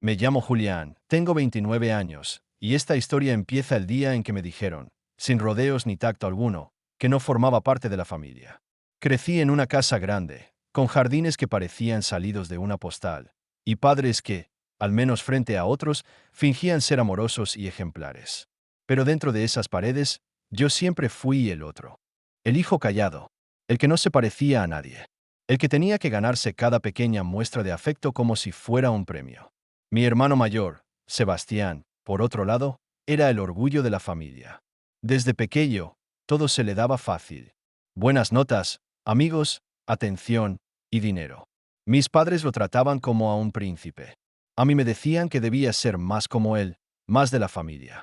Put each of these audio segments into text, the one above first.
Me llamo Julián, tengo 29 años, y esta historia empieza el día en que me dijeron, sin rodeos ni tacto alguno, que no formaba parte de la familia. Crecí en una casa grande, con jardines que parecían salidos de una postal, y padres que, al menos frente a otros, fingían ser amorosos y ejemplares. Pero dentro de esas paredes, yo siempre fui el otro. El hijo callado, el que no se parecía a nadie, el que tenía que ganarse cada pequeña muestra de afecto como si fuera un premio. Mi hermano mayor, Sebastián, por otro lado, era el orgullo de la familia. Desde pequeño, todo se le daba fácil. Buenas notas, amigos, atención y dinero. Mis padres lo trataban como a un príncipe. A mí me decían que debía ser más como él, más de la familia.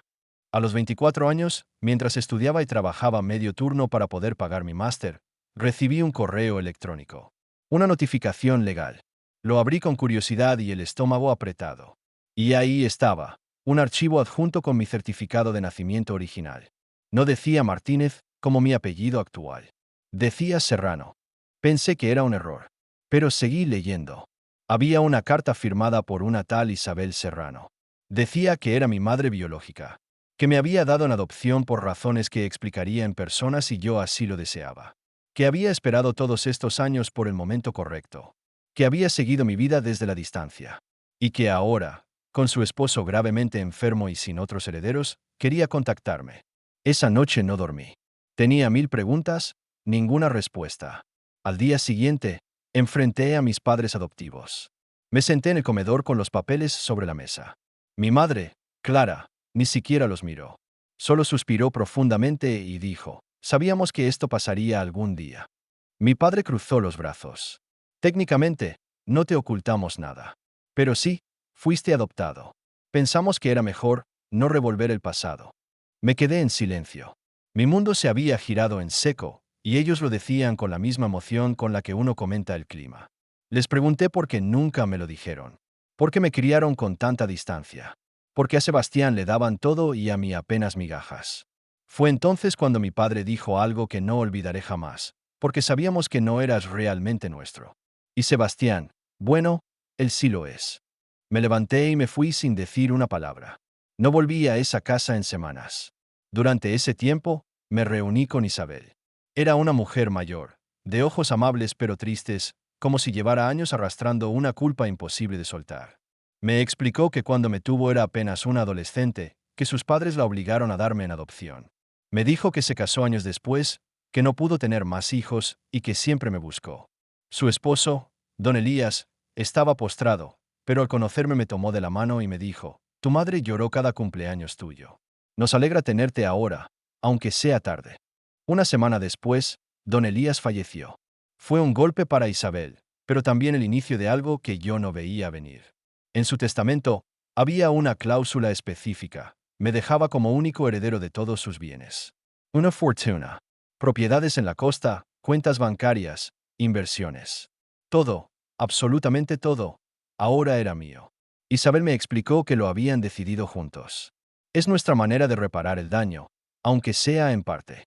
A los 24 años, mientras estudiaba y trabajaba medio turno para poder pagar mi máster, recibí un correo electrónico. Una notificación legal. Lo abrí con curiosidad y el estómago apretado. Y ahí estaba, un archivo adjunto con mi certificado de nacimiento original. No decía Martínez, como mi apellido actual. Decía Serrano. Pensé que era un error. Pero seguí leyendo. Había una carta firmada por una tal Isabel Serrano. Decía que era mi madre biológica, que me había dado en adopción por razones que explicaría en persona si yo así lo deseaba, que había esperado todos estos años por el momento correcto, que había seguido mi vida desde la distancia, y que ahora, con su esposo gravemente enfermo y sin otros herederos, quería contactarme. Esa noche no dormí. Tenía 1000 preguntas, ninguna respuesta. Al día siguiente, enfrenté a mis padres adoptivos. Me senté en el comedor con los papeles sobre la mesa. Mi madre, Clara, ni siquiera los miró. Solo suspiró profundamente y dijo, sabíamos que esto pasaría algún día. Mi padre cruzó los brazos. Técnicamente, no te ocultamos nada. Pero sí, fuiste adoptado. Pensamos que era mejor no revolver el pasado. Me quedé en silencio. Mi mundo se había girado en seco, y ellos lo decían con la misma emoción con la que uno comenta el clima. Les pregunté por qué nunca me lo dijeron. ¿Por qué me criaron con tanta distancia? Porque a Sebastián le daban todo y a mí apenas migajas. Fue entonces cuando mi padre dijo algo que no olvidaré jamás, porque sabíamos que no eras realmente nuestro. Y Sebastián, bueno, él sí lo es. Me levanté y me fui sin decir una palabra. No volví a esa casa en semanas. Durante ese tiempo, me reuní con Isabel. Era una mujer mayor, de ojos amables pero tristes, como si llevara años arrastrando una culpa imposible de soltar. Me explicó que cuando me tuvo era apenas una adolescente, que sus padres la obligaron a darme en adopción. Me dijo que se casó años después, que no pudo tener más hijos y que siempre me buscó. Su esposo, don Elías, estaba postrado, pero al conocerme me tomó de la mano y me dijo, tu madre lloró cada cumpleaños tuyo. Nos alegra tenerte ahora, aunque sea tarde. Una semana después, don Elías falleció. Fue un golpe para Isabel, pero también el inicio de algo que yo no veía venir. En su testamento, había una cláusula específica. Me dejaba como único heredero de todos sus bienes. Una fortuna, propiedades en la costa, cuentas bancarias, inversiones. Todo, absolutamente todo, ahora era mío. Isabel me explicó que lo habían decidido juntos. Es nuestra manera de reparar el daño, aunque sea en parte.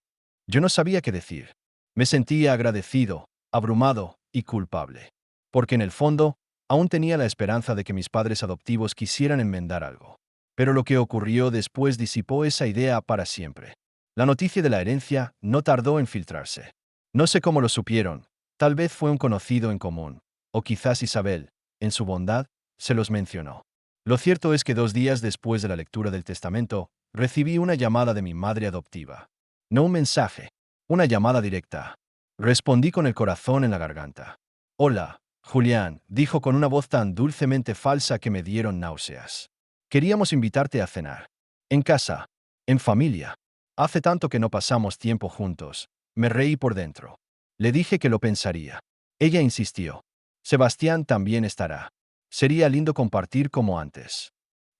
Yo no sabía qué decir. Me sentía agradecido, abrumado y culpable. Porque en el fondo, aún tenía la esperanza de que mis padres adoptivos quisieran enmendar algo. Pero lo que ocurrió después disipó esa idea para siempre. La noticia de la herencia no tardó en filtrarse. No sé cómo lo supieron, tal vez fue un conocido en común, o quizás Isabel, en su bondad, se los mencionó. Lo cierto es que 2 días después de la lectura del testamento, recibí una llamada de mi madre adoptiva. No un mensaje, una llamada directa. Respondí con el corazón en la garganta. Hola, Julián, dijo con una voz tan dulcemente falsa que me dieron náuseas. Queríamos invitarte a cenar. En casa. En familia. Hace tanto que no pasamos tiempo juntos. Me reí por dentro. Le dije que lo pensaría. Ella insistió. Sebastián también estará. Sería lindo compartir como antes.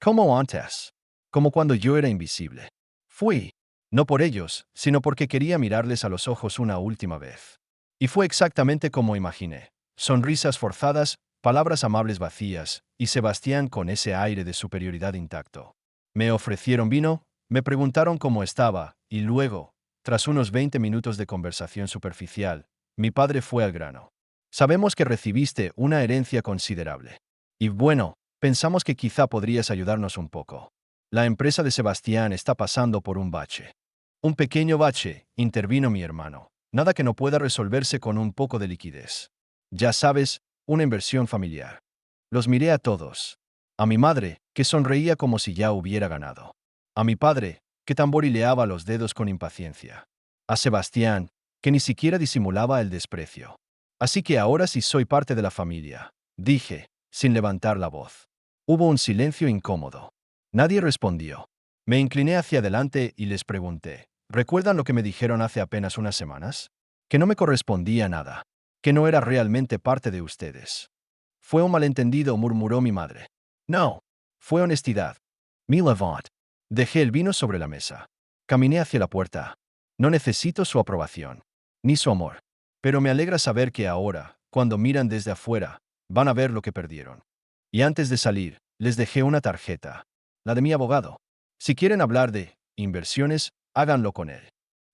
¿Cómo antes? Como cuando yo era invisible. Fui. No por ellos, sino porque quería mirarles a los ojos una última vez. Y fue exactamente como imaginé. Sonrisas forzadas, palabras amables vacías, y Sebastián con ese aire de superioridad intacto. Me ofrecieron vino, me preguntaron cómo estaba, y luego, tras unos 20 minutos de conversación superficial, mi padre fue al grano. Sabemos que recibiste una herencia considerable. Y bueno, Pensamos que quizá podrías ayudarnos un poco. La empresa de Sebastián está pasando por un bache. Un pequeño bache, intervino mi hermano. Nada que no pueda resolverse con un poco de liquidez. Ya sabes, una inversión familiar. Los miré a todos. A mi madre, que sonreía como si ya hubiera ganado. A mi padre, que tamborileaba los dedos con impaciencia. A Sebastián, que ni siquiera disimulaba el desprecio. Así que ahora sí soy parte de la familia, dije, sin levantar la voz. Hubo un silencio incómodo. Nadie respondió. Me incliné hacia adelante y les pregunté, ¿recuerdan lo que me dijeron hace apenas unas semanas? Que no me correspondía nada, que no era realmente parte de ustedes. Fue un malentendido, murmuró mi madre. No, fue honestidad. Mi Levant. Dejé el vino sobre la mesa. Caminé hacia la puerta. No necesito su aprobación, ni su amor. Pero me alegra saber que ahora, cuando miran desde afuera, van a ver lo que perdieron. Y antes de salir, les dejé una tarjeta, la de mi abogado. Si quieren hablar de inversiones, háganlo con él.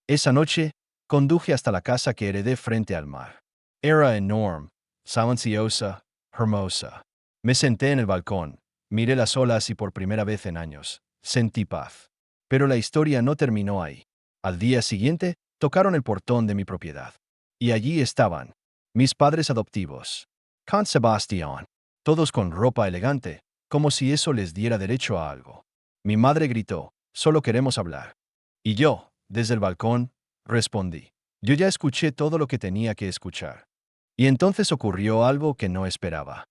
Esa noche, conduje hasta la casa que heredé frente al mar. Era enorme, silenciosa, hermosa. Me senté en el balcón, miré las olas y por primera vez en años, sentí paz. Pero la historia no terminó ahí. Al día siguiente, tocaron el portón de mi propiedad. Y allí estaban, mis padres adoptivos. Con Sebastián. Todos con ropa elegante, como si eso les diera derecho a algo. Mi madre gritó, solo queremos hablar. Y yo, desde el balcón, respondí. Yo ya escuché todo lo que tenía que escuchar. Y entonces ocurrió algo que no esperaba.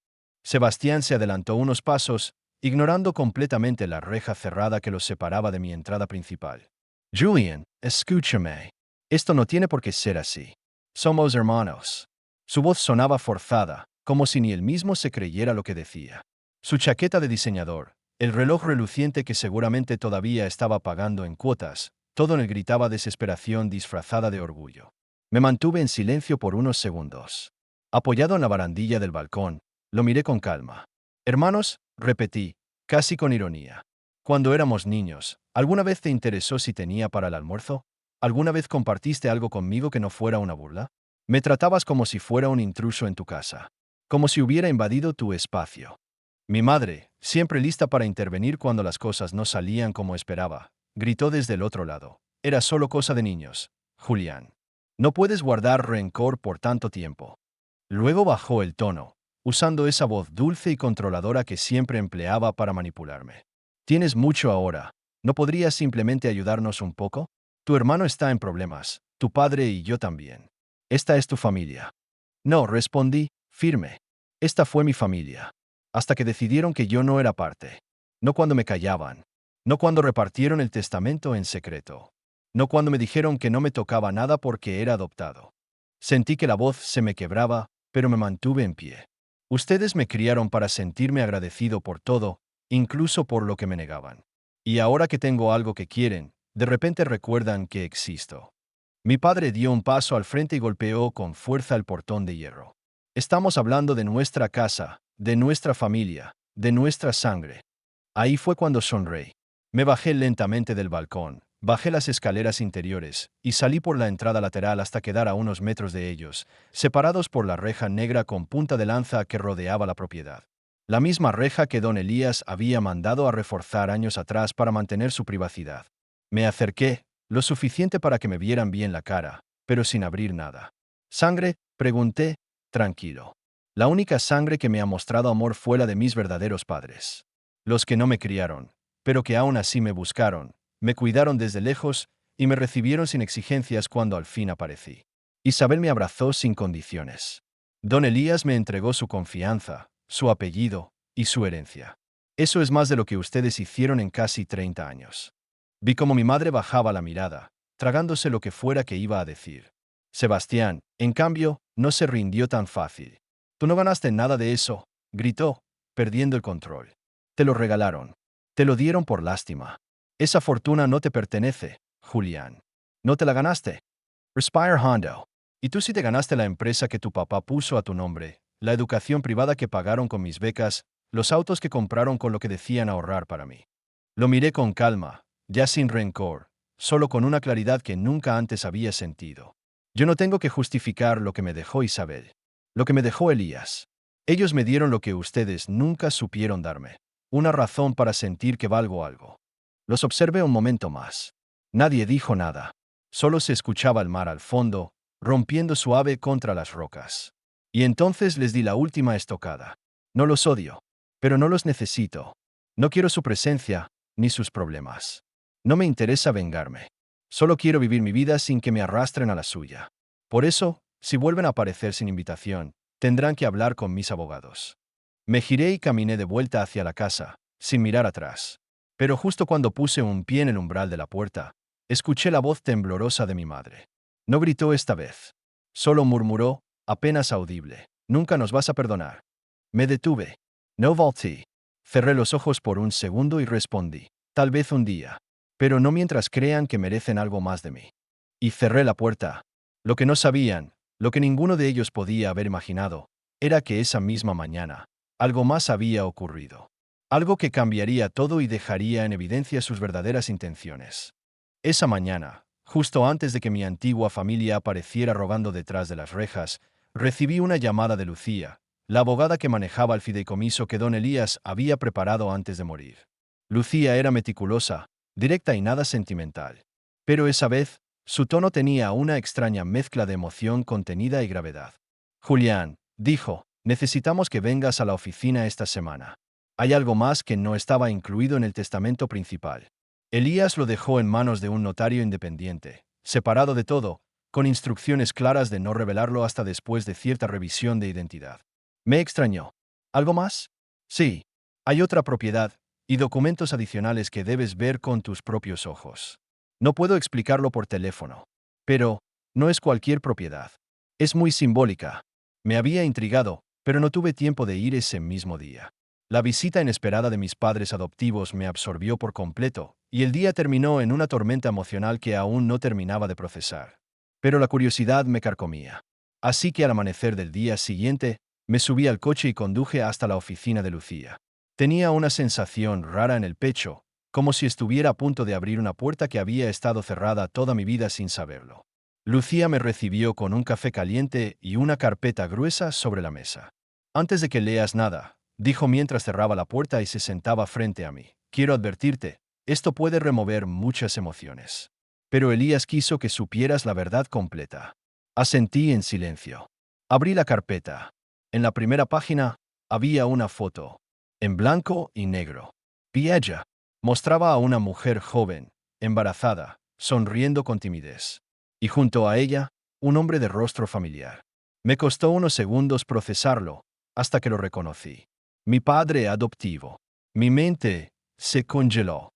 Sebastián se adelantó unos pasos, ignorando completamente la reja cerrada que los separaba de mi entrada principal. Julian, escúchame. Esto no tiene por qué ser así. Somos hermanos. Su voz sonaba forzada, como si ni él mismo se creyera lo que decía. Su chaqueta de diseñador, el reloj reluciente que seguramente todavía estaba pagando en cuotas, todo en él gritaba desesperación disfrazada de orgullo. Me mantuve en silencio por unos segundos. Apoyado en la barandilla del balcón, lo miré con calma. Hermanos, repetí, casi con ironía. Cuando éramos niños, ¿alguna vez te interesó si tenía para el almuerzo? ¿Alguna vez compartiste algo conmigo que no fuera una burla? Me tratabas como si fuera un intruso en tu casa, como si hubiera invadido tu espacio. Mi madre, siempre lista para intervenir cuando las cosas no salían como esperaba, gritó desde el otro lado. Era solo cosa de niños, Julián. No puedes guardar rencor por tanto tiempo. Luego bajó el tono, usando esa voz dulce y controladora que siempre empleaba para manipularme. Tienes mucho ahora. ¿No podrías simplemente ayudarnos un poco? Tu hermano está en problemas, tu padre y yo también. Esta es tu familia. No, respondí, firme. Esta fue mi familia. Hasta que decidieron que yo no era parte. No cuando me callaban. No cuando repartieron el testamento en secreto. No cuando me dijeron que no me tocaba nada porque era adoptado. Sentí que la voz se me quebraba, pero me mantuve en pie. Ustedes me criaron para sentirme agradecido por todo, incluso por lo que me negaban. Y ahora que tengo algo que quieren, de repente recuerdan que existo. Mi padre dio un paso al frente y golpeó con fuerza el portón de hierro. Estamos hablando de nuestra casa, de nuestra familia, de nuestra sangre. Ahí fue cuando sonreí. Me bajé lentamente del balcón, bajé las escaleras interiores y salí por la entrada lateral hasta quedar a unos metros de ellos, separados por la reja negra con punta de lanza que rodeaba la propiedad. La misma reja que don Elías había mandado a reforzar años atrás para mantener su privacidad. Me acerqué, lo suficiente para que me vieran bien la cara, pero sin abrir nada. ¿Sangre?, pregunté, tranquilo. La única sangre que me ha mostrado amor fue la de mis verdaderos padres. Los que no me criaron, pero que aún así me buscaron, me cuidaron desde lejos y me recibieron sin exigencias cuando al fin aparecí. Isabel me abrazó sin condiciones. Don Elías me entregó su confianza, su apellido y su herencia. Eso es más de lo que ustedes hicieron en casi 30 años. Vi cómo mi madre bajaba la mirada, tragándose lo que fuera que iba a decir. Sebastián, en cambio, no se rindió tan fácil. Tú no ganaste nada de eso, gritó, perdiendo el control. Te lo regalaron. Te lo dieron por lástima. Esa fortuna no te pertenece, Julián. No te la ganaste. Respire Hondo. Y tú sí te ganaste la empresa que tu papá puso a tu nombre, la educación privada que pagaron con mis becas, los autos que compraron con lo que decían ahorrar para mí. Lo miré con calma, ya sin rencor, solo con una claridad que nunca antes había sentido. Yo no tengo que justificar lo que me dejó Isabel, lo que me dejó Elías. Ellos me dieron lo que ustedes nunca supieron darme. Una razón para sentir que valgo algo. Los observé un momento más. Nadie dijo nada. Solo se escuchaba el mar al fondo, rompiendo suave contra las rocas. Y entonces les di la última estocada. No los odio, pero no los necesito. No quiero su presencia, ni sus problemas. No me interesa vengarme. Solo quiero vivir mi vida sin que me arrastren a la suya. Por eso, si vuelven a aparecer sin invitación, tendrán que hablar con mis abogados. Me giré y caminé de vuelta hacia la casa, sin mirar atrás. Pero justo cuando puse un pie en el umbral de la puerta, escuché la voz temblorosa de mi madre. No gritó esta vez. Solo murmuró, apenas audible. Nunca nos vas a perdonar. Me detuve. No volteé. Cerré los ojos por un segundo y respondí. Tal vez un día. Pero no mientras crean que merecen algo más de mí. Y cerré la puerta. Lo que no sabían, lo que ninguno de ellos podía haber imaginado, era que esa misma mañana, algo más había ocurrido. Algo que cambiaría todo y dejaría en evidencia sus verdaderas intenciones. Esa mañana, justo antes de que mi antigua familia apareciera rogando detrás de las rejas, recibí una llamada de Lucía, la abogada que manejaba el fideicomiso que don Elías había preparado antes de morir. Lucía era meticulosa, directa y nada sentimental. Pero esa vez, su tono tenía una extraña mezcla de emoción contenida y gravedad. Julián, dijo, necesitamos que vengas a la oficina esta semana. Hay algo más que no estaba incluido en el testamento principal. Elías lo dejó en manos de un notario independiente, separado de todo, con instrucciones claras de no revelarlo hasta después de cierta revisión de identidad. Me extrañó. ¿Algo más? Sí. Hay otra propiedad, y documentos adicionales que debes ver con tus propios ojos. No puedo explicarlo por teléfono. Pero, no es cualquier propiedad. Es muy simbólica. Me había intrigado, pero no tuve tiempo de ir ese mismo día. La visita inesperada de mis padres adoptivos me absorbió por completo, y el día terminó en una tormenta emocional que aún no terminaba de procesar. Pero la curiosidad me carcomía. Así que al amanecer del día siguiente, me subí al coche y conduje hasta la oficina de Lucía. Tenía una sensación rara en el pecho, como si estuviera a punto de abrir una puerta que había estado cerrada toda mi vida sin saberlo. Lucía me recibió con un café caliente y una carpeta gruesa sobre la mesa. Antes de que leas nada, dijo mientras cerraba la puerta y se sentaba frente a mí. Quiero advertirte, esto puede remover muchas emociones. Pero Elías quiso que supieras la verdad completa. Asentí en silencio. Abrí la carpeta. En la primera página, había una foto, en blanco y negro. Y ella mostraba a una mujer joven, embarazada, sonriendo con timidez. Y junto a ella, un hombre de rostro familiar. Me costó unos segundos procesarlo, hasta que lo reconocí. Mi padre adoptivo. Mi mente se congeló.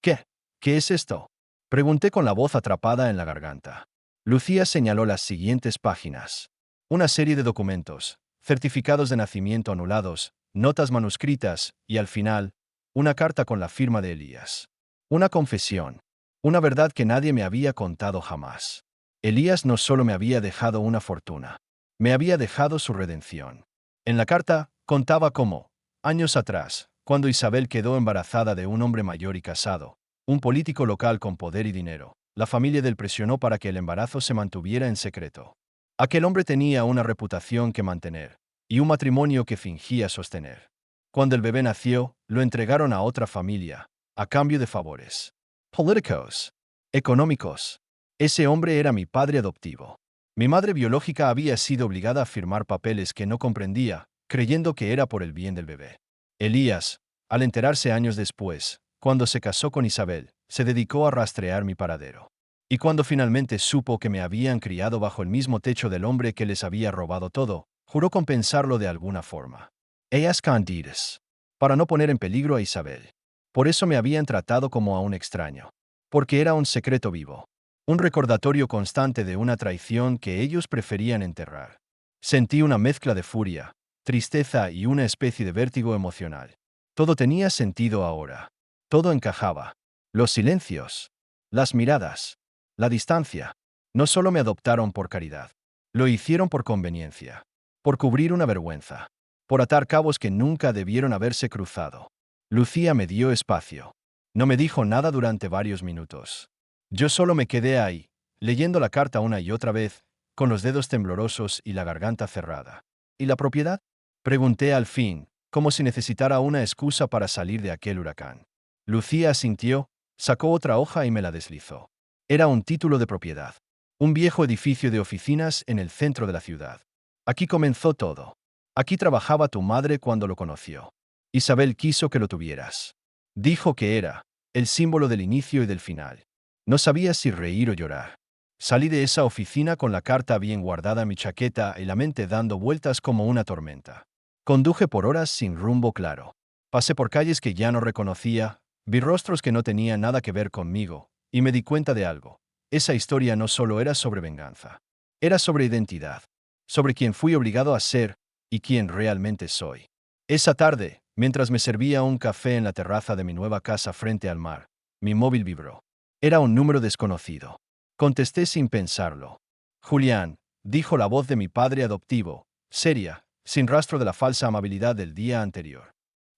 ¿Qué? ¿Qué es esto? Pregunté con la voz atrapada en la garganta. Lucía señaló las siguientes páginas. Una serie de documentos, certificados de nacimiento anulados, notas manuscritas y, al final, una carta con la firma de Elías. Una confesión. Una verdad que nadie me había contado jamás. Elías no solo me había dejado una fortuna, me había dejado su redención. En la carta, contaba cómo, años atrás, cuando Isabel quedó embarazada de un hombre mayor y casado, un político local con poder y dinero, la familia de él presionó para que el embarazo se mantuviera en secreto. Aquel hombre tenía una reputación que mantener, y un matrimonio que fingía sostener. Cuando el bebé nació, lo entregaron a otra familia, a cambio de favores políticos, económicos. Ese hombre era mi padre adoptivo. Mi madre biológica había sido obligada a firmar papeles que no comprendía, creyendo que era por el bien del bebé. Elías, al enterarse años después, cuando se casó con Isabel, se dedicó a rastrear mi paradero. Y cuando finalmente supo que me habían criado bajo el mismo techo del hombre que les había robado todo, juró compensarlo de alguna forma. Ellas candidas. Para no poner en peligro a Isabel. Por eso me habían tratado como a un extraño. Porque era un secreto vivo. Un recordatorio constante de una traición que ellos preferían enterrar. Sentí una mezcla de furia, tristeza y una especie de vértigo emocional. Todo tenía sentido ahora. Todo encajaba. Los silencios. Las miradas. La distancia. No solo me adoptaron por caridad. Lo hicieron por conveniencia. Por cubrir una vergüenza. Por atar cabos que nunca debieron haberse cruzado. Lucía me dio espacio. No me dijo nada durante varios minutos. Yo solo me quedé ahí, leyendo la carta una y otra vez, con los dedos temblorosos y la garganta cerrada. ¿Y la propiedad? Pregunté al fin, como si necesitara una excusa para salir de aquel huracán. Lucía asintió, sacó otra hoja y me la deslizó. Era un título de propiedad. Un viejo edificio de oficinas en el centro de la ciudad. Aquí comenzó todo. Aquí trabajaba tu madre cuando lo conoció. Isabel quiso que lo tuvieras. Dijo que era el símbolo del inicio y del final. No sabía si reír o llorar. Salí de esa oficina con la carta bien guardada en mi chaqueta y la mente dando vueltas como una tormenta. Conduje por horas sin rumbo claro. Pasé por calles que ya no reconocía, vi rostros que no tenían nada que ver conmigo, y me di cuenta de algo. Esa historia no solo era sobre venganza. Era sobre identidad. Sobre quién fui obligado a ser y quién realmente soy. Esa tarde, mientras me servía un café en la terraza de mi nueva casa frente al mar, mi móvil vibró. Era un número desconocido. Contesté sin pensarlo. Julián, dijo la voz de mi padre adoptivo, seria, sin rastro de la falsa amabilidad del día anterior.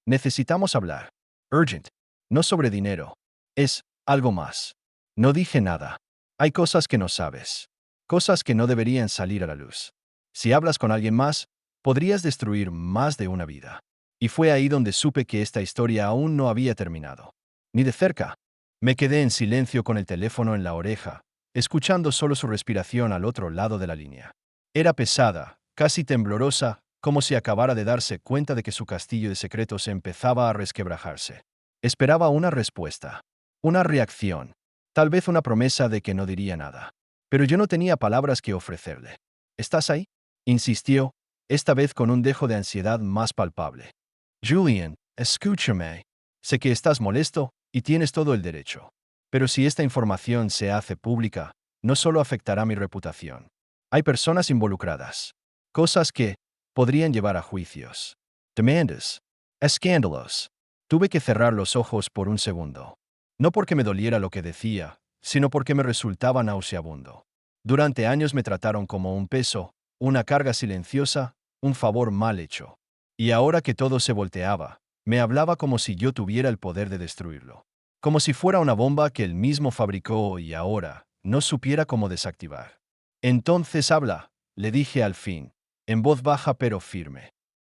Necesitamos hablar. Urgent. No sobre dinero. Es algo más. No dije nada. Hay cosas que no sabes. Cosas que no deberían salir a la luz. Si hablas con alguien más, podrías destruir más de una vida. Y fue ahí donde supe que esta historia aún no había terminado. Ni de cerca. Me quedé en silencio con el teléfono en la oreja, escuchando solo su respiración al otro lado de la línea. Era pesada, casi temblorosa, como si acabara de darse cuenta de que su castillo de secretos empezaba a resquebrajarse. Esperaba una respuesta, una reacción, tal vez una promesa de que no diría nada. Pero yo no tenía palabras que ofrecerle. ¿Estás ahí? Insistió, esta vez con un dejo de ansiedad más palpable. Julian, escúchame. Sé que estás molesto y tienes todo el derecho. Pero si esta información se hace pública, no solo afectará mi reputación. Hay personas involucradas. Cosas que podrían llevar a juicios. Demandas. Escándalos. Tuve que cerrar los ojos por un segundo. No porque me doliera lo que decía, sino porque me resultaba nauseabundo. Durante años me trataron como un peso, una carga silenciosa, un favor mal hecho. Y ahora que todo se volteaba, me hablaba como si yo tuviera el poder de destruirlo. Como si fuera una bomba que él mismo fabricó y ahora no supiera cómo desactivar. Entonces habla, le dije al fin, en voz baja pero firme.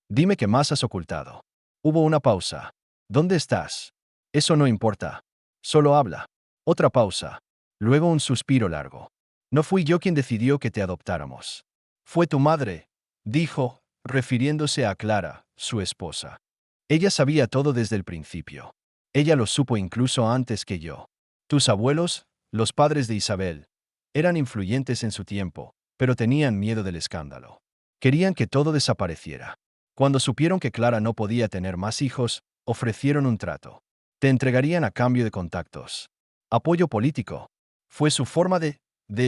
Dime qué más has ocultado. Hubo una pausa. ¿Dónde estás? Eso no importa. Solo habla. Otra pausa. Luego un suspiro largo. No fui yo quien decidió que te adoptáramos. Fue tu madre, dijo, refiriéndose a Clara, su esposa. Ella sabía todo desde el principio. Ella lo supo incluso antes que yo. Tus abuelos, los padres de Isabel, eran influyentes en su tiempo, pero tenían miedo del escándalo. Querían que todo desapareciera. Cuando supieron que Clara no podía tener más hijos, ofrecieron un trato. Te entregarían a cambio de contactos. Apoyo político. Fue su forma de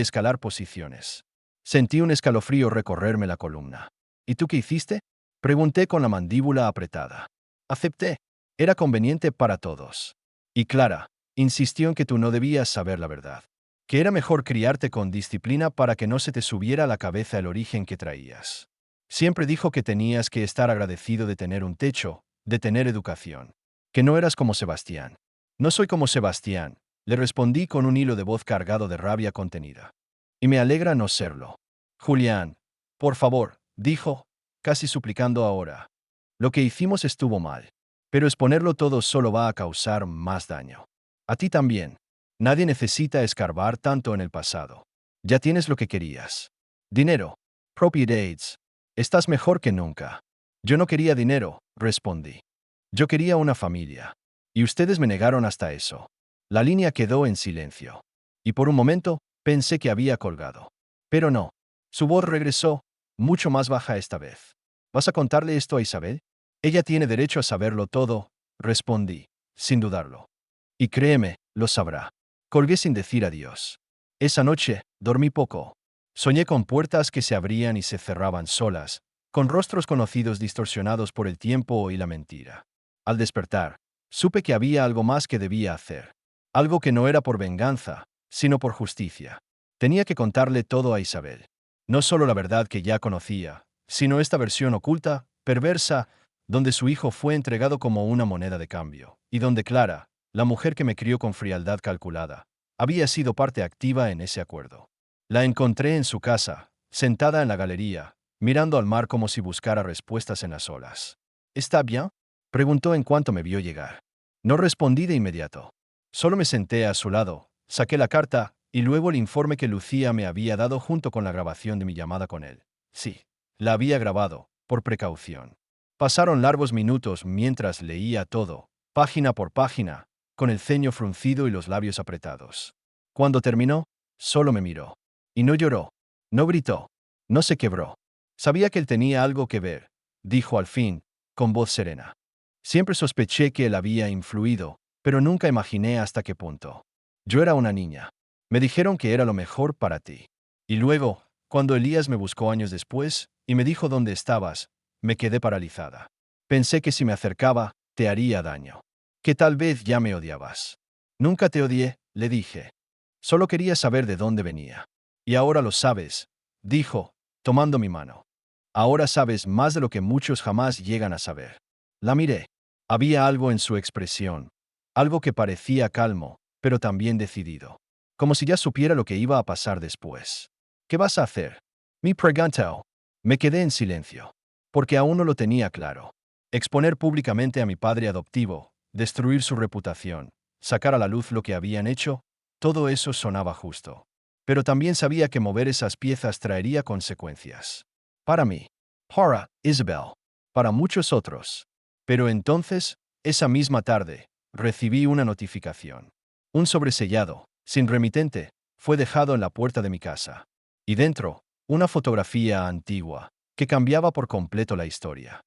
escalar posiciones. Sentí un escalofrío recorrerme la columna. ¿Y tú qué hiciste? Pregunté con la mandíbula apretada. Acepté. Era conveniente para todos. Y Clara insistió en que tú no debías saber la verdad. Que era mejor criarte con disciplina para que no se te subiera a la cabeza el origen que traías. Siempre dijo que tenías que estar agradecido de tener un techo, de tener educación. Que no eras como Sebastián. No soy como Sebastián, le respondí con un hilo de voz cargado de rabia contenida. Y me alegra no serlo. Julián, por favor, dijo, casi suplicando ahora. Lo que hicimos estuvo mal. Pero exponerlo todo solo va a causar más daño. A ti también. Nadie necesita escarbar tanto en el pasado. Ya tienes lo que querías. Dinero. Propiedades. Estás mejor que nunca. Yo no quería dinero, respondí. Yo quería una familia. Y ustedes me negaron hasta eso. La línea quedó en silencio. Y por un momento, pensé que había colgado. Pero no. Su voz regresó, mucho más baja esta vez. ¿Vas a contarle esto a Isabel? Ella tiene derecho a saberlo todo, respondí, sin dudarlo. Y créeme, lo sabrá. Colgué sin decir adiós. Esa noche, dormí poco. Soñé con puertas que se abrían y se cerraban solas, con rostros conocidos distorsionados por el tiempo y la mentira. Al despertar, supe que había algo más que debía hacer. Algo que no era por venganza, sino por justicia. Tenía que contarle todo a Isabel. No solo la verdad que ya conocía, sino esta versión oculta, perversa, donde su hijo fue entregado como una moneda de cambio, y donde Clara, la mujer que me crió con frialdad calculada, había sido parte activa en ese acuerdo. La encontré en su casa, sentada en la galería, mirando al mar como si buscara respuestas en las olas. ¿Está bien?, preguntó en cuanto me vio llegar. No respondí de inmediato. Solo me senté a su lado, saqué la carta y luego el informe que Lucía me había dado junto con la grabación de mi llamada con él. Sí, la había grabado, por precaución. Pasaron largos minutos mientras leía todo, página por página, con el ceño fruncido y los labios apretados. Cuando terminó, solo me miró. Y no lloró, no gritó, no se quebró. Sabía que él tenía algo que ver, dijo al fin, con voz serena. Siempre sospeché que él había influido, pero nunca imaginé hasta qué punto. Yo era una niña. Me dijeron que era lo mejor para ti. Y luego, cuando Elías me buscó años después y me dijo dónde estabas, me quedé paralizada. Pensé que si me acercaba, te haría daño. Que tal vez ya me odiabas. Nunca te odié, le dije. Solo quería saber de dónde venía. Y ahora lo sabes, dijo, tomando mi mano. Ahora sabes más de lo que muchos jamás llegan a saber. La miré. Había algo en su expresión. Algo que parecía calmo, pero también decidido. Como si ya supiera lo que iba a pasar después. ¿Qué vas a hacer?, me preguntó. Me quedé en silencio. Porque aún no lo tenía claro. Exponer públicamente a mi padre adoptivo, destruir su reputación, sacar a la luz lo que habían hecho, todo eso sonaba justo. Pero también sabía que mover esas piezas traería consecuencias. Para mí. Para Isabel. Para muchos otros. Pero entonces, esa misma tarde, recibí una notificación. Un sobresellado, sin remitente, fue dejado en la puerta de mi casa. Y dentro, una fotografía antigua, que cambiaba por completo la historia.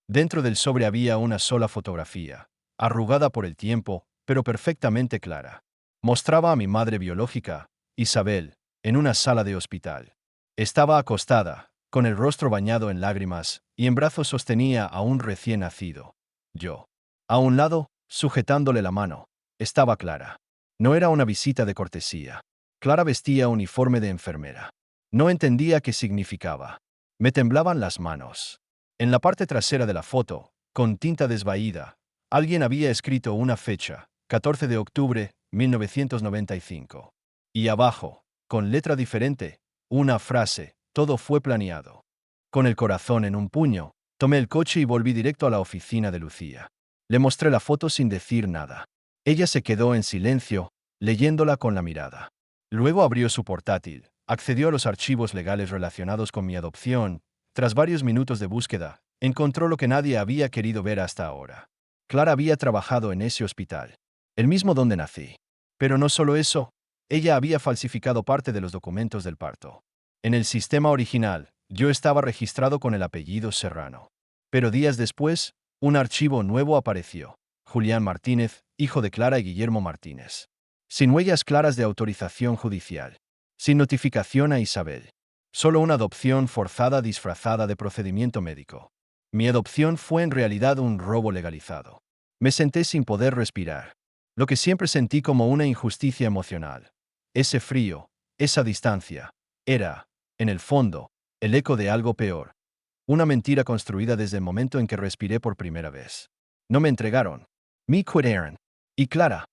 Dentro del sobre había una sola fotografía, arrugada por el tiempo, pero perfectamente clara. Mostraba a mi madre biológica, Isabel, en una sala de hospital. Estaba acostada, con el rostro bañado en lágrimas, y en brazos sostenía a un recién nacido. Yo. A un lado, sujetándole la mano, estaba Clara. No era una visita de cortesía. Clara vestía uniforme de enfermera. No entendía qué significaba. Me temblaban las manos. En la parte trasera de la foto, con tinta desvaída, alguien había escrito una fecha, 14 de octubre, 1995. Y abajo, con letra diferente, una frase, todo fue planeado. Con el corazón en un puño, tomé el coche y volví directo a la oficina de Lucía. Le mostré la foto sin decir nada. Ella se quedó en silencio, leyéndola con la mirada. Luego abrió su portátil, accedió a los archivos legales relacionados con mi adopción. Tras varios minutos de búsqueda, encontró lo que nadie había querido ver hasta ahora. Clara había trabajado en ese hospital, el mismo donde nací. Pero no solo eso, ella había falsificado parte de los documentos del parto. En el sistema original, yo estaba registrado con el apellido Serrano. Pero días después, un archivo nuevo apareció. Julián Martínez, hijo de Clara y Guillermo Martínez. Sin huellas claras de autorización judicial. Sin notificación a Isabel. Solo una adopción forzada disfrazada de procedimiento médico. Mi adopción fue en realidad un robo legalizado. Me senté sin poder respirar. Lo que siempre sentí como una injusticia emocional. Ese frío, esa distancia, era, en el fondo, el eco de algo peor. Una mentira construida desde el momento en que respiré por primera vez. No me entregaron. Me quitaron. Y Clara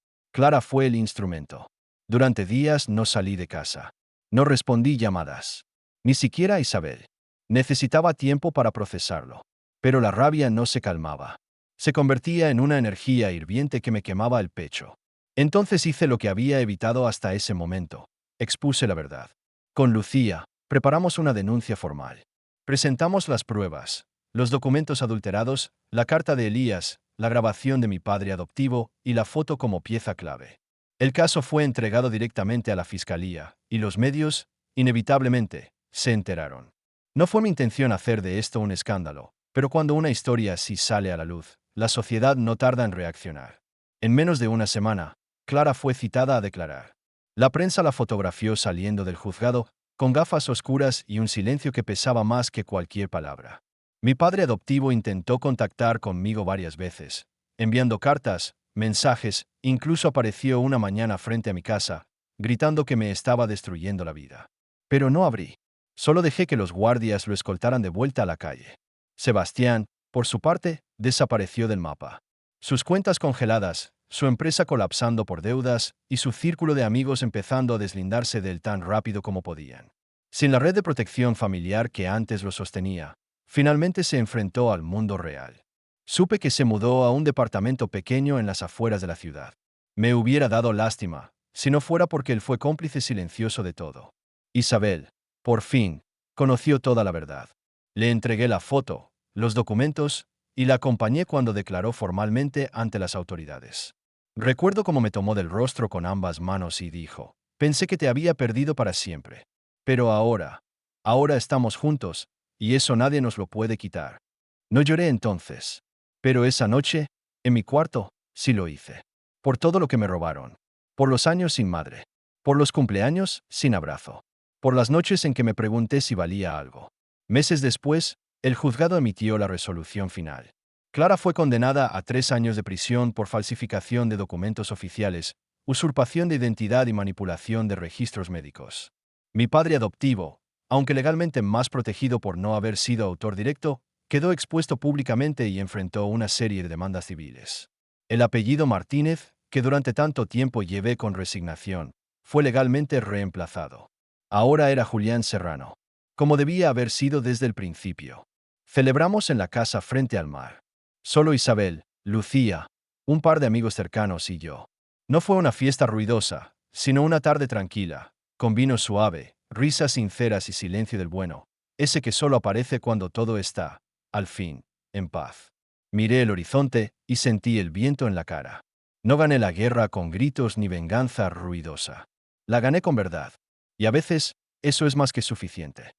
fue el instrumento. Durante días no salí de casa. No respondí llamadas. Ni siquiera a Isabel. Necesitaba tiempo para procesarlo. Pero la rabia no se calmaba. Se convertía en una energía hirviente que me quemaba el pecho. Entonces hice lo que había evitado hasta ese momento. Expuse la verdad. Con Lucía, preparamos una denuncia formal. Presentamos las pruebas, los documentos adulterados, la carta de Elías, la grabación de mi padre adoptivo y la foto como pieza clave. El caso fue entregado directamente a la fiscalía, y los medios, inevitablemente, se enteraron. No fue mi intención hacer de esto un escándalo, pero cuando una historia así sale a la luz, la sociedad no tarda en reaccionar. En menos de una semana, Clara fue citada a declarar. La prensa la fotografió saliendo del juzgado, con gafas oscuras y un silencio que pesaba más que cualquier palabra. Mi padre adoptivo intentó contactar conmigo varias veces, enviando cartas, mensajes, incluso apareció una mañana frente a mi casa, gritando que me estaba destruyendo la vida. Pero no abrí. Solo dejé que los guardias lo escoltaran de vuelta a la calle. Sebastián, por su parte, desapareció del mapa. Sus cuentas congeladas, su empresa colapsando por deudas y su círculo de amigos empezando a deslindarse de él tan rápido como podían. Sin la red de protección familiar que antes lo sostenía, finalmente se enfrentó al mundo real. Supe que se mudó a un departamento pequeño en las afueras de la ciudad. Me hubiera dado lástima, si no fuera porque él fue cómplice silencioso de todo. Isabel, por fin, conoció toda la verdad. Le entregué la foto, los documentos, y la acompañé cuando declaró formalmente ante las autoridades. Recuerdo cómo me tomó del rostro con ambas manos y dijo, pensé que te había perdido para siempre. Pero ahora estamos juntos, y eso nadie nos lo puede quitar. No lloré entonces. Pero esa noche, en mi cuarto, sí lo hice. Por todo lo que me robaron. Por los años sin madre. Por los cumpleaños, sin abrazo. Por las noches en que me pregunté si valía algo. Meses después, el juzgado emitió la resolución final. Clara fue condenada a 3 años de prisión por falsificación de documentos oficiales, usurpación de identidad y manipulación de registros médicos. Mi padre adoptivo, aunque legalmente más protegido por no haber sido autor directo, quedó expuesto públicamente y enfrentó una serie de demandas civiles. El apellido Martínez, que durante tanto tiempo llevé con resignación, fue legalmente reemplazado. Ahora era Julián Serrano, como debía haber sido desde el principio. Celebramos en la casa frente al mar. Solo Isabel, Lucía, un par de amigos cercanos y yo. No fue una fiesta ruidosa, sino una tarde tranquila, con vino suave, risas sinceras y silencio del bueno, ese que solo aparece cuando todo está, al fin, en paz. Miré el horizonte y sentí el viento en la cara. No gané la guerra con gritos ni venganza ruidosa. La gané con verdad. Y a veces, eso es más que suficiente.